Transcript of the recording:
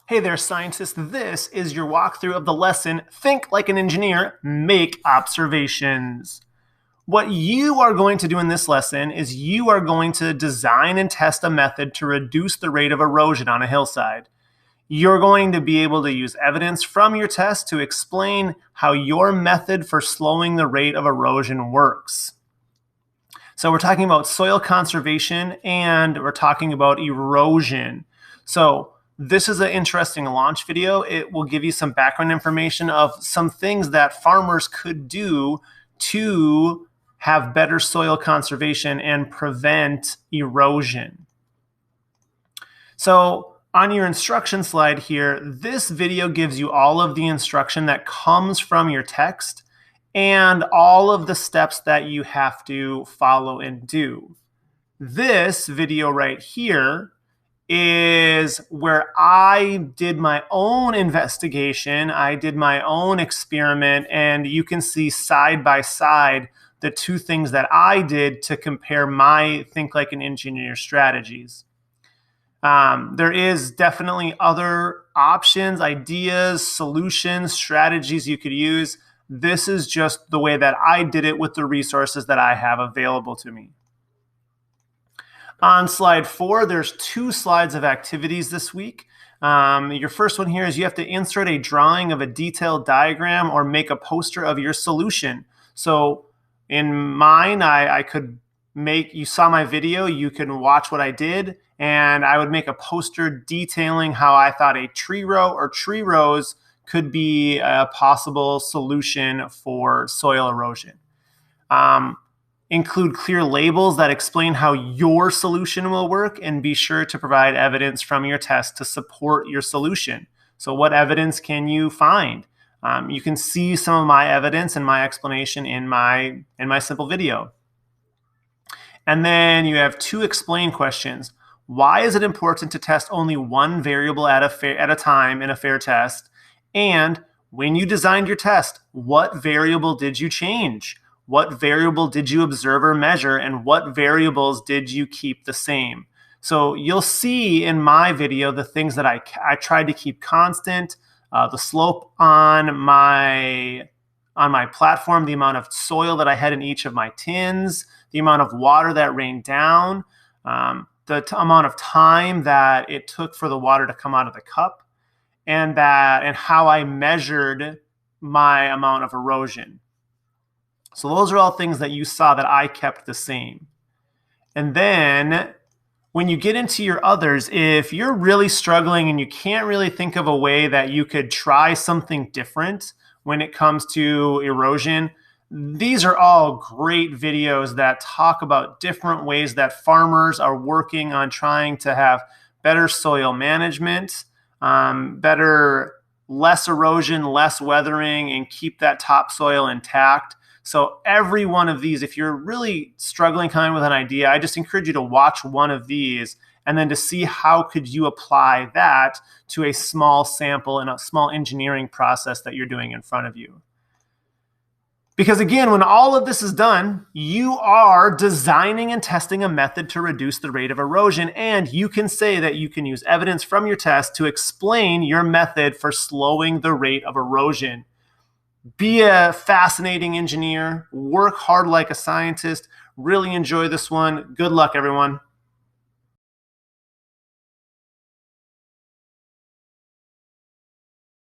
Hey there, scientists. This is your walkthrough of the lesson, Think Like an Engineer, Make Observations. What you are going to do in this lesson is you are going to design and test a method to reduce the rate of erosion on a hillside. You're going to be able to use evidence from your test to explain how your method for slowing the rate of erosion works. So we're talking about soil conservation and we're talking about erosion. So this is an interesting launch video. It will give you some background information of some things that farmers could do to have better soil conservation and prevent erosion. So on your instruction slide here, this video gives you all of the instruction that comes from your text and all of the steps that you have to follow and do. This video right here is where I did my own investigation, I did my own experiment, and you can see side by side the two things that I did to compare my Think Like an Engineer strategies. There is definitely other options, ideas, solutions, strategies you could use. This is just the way that I did it with the resources that I have available to me. On slide 4, there's 2 slides of activities this week. Your first one here is you have to insert a drawing of a detailed diagram or make a poster of your solution. So in mine, I could make, you saw my video, you can watch what I did, and I would make a poster detailing how I thought a tree row or tree rows could be a possible solution for soil erosion. Include clear labels that explain how your solution will work, and be sure to provide evidence from your test to support your solution. So what evidence can you find? You can see some of my evidence and my explanation in my simple video. And then you have 2 explain questions. Why is it important to test only one variable at a time in a fair test? And when you designed your test, what variable did you change? What variable did you observe or measure, and what variables did you keep the same? So you'll see in my video the things that I tried to keep constant, the slope on my platform, the amount of soil that I had in each of my tins, the amount of water that rained down, the amount of time that it took for the water to come out of the cup, and how I measured my amount of erosion. So those are all things that you saw that I kept the same. And then when you get into your others, if you're really struggling and you can't really think of a way that you could try something different when it comes to erosion, these are all great videos that talk about different ways that farmers are working on trying to have better soil management, less erosion, less weathering, and keep that topsoil intact. So every one of these, if you're really struggling kind of with an idea, I just encourage you to watch one of these and then to see how could you apply that to a small sample and a small engineering process that you're doing in front of you. Because again, when all of this is done, you are designing and testing a method to reduce the rate of erosion, and you can say that you can use evidence from your test to explain your method for slowing the rate of erosion. Be a fascinating engineer, work hard like a scientist, really enjoy this one. Good luck, everyone.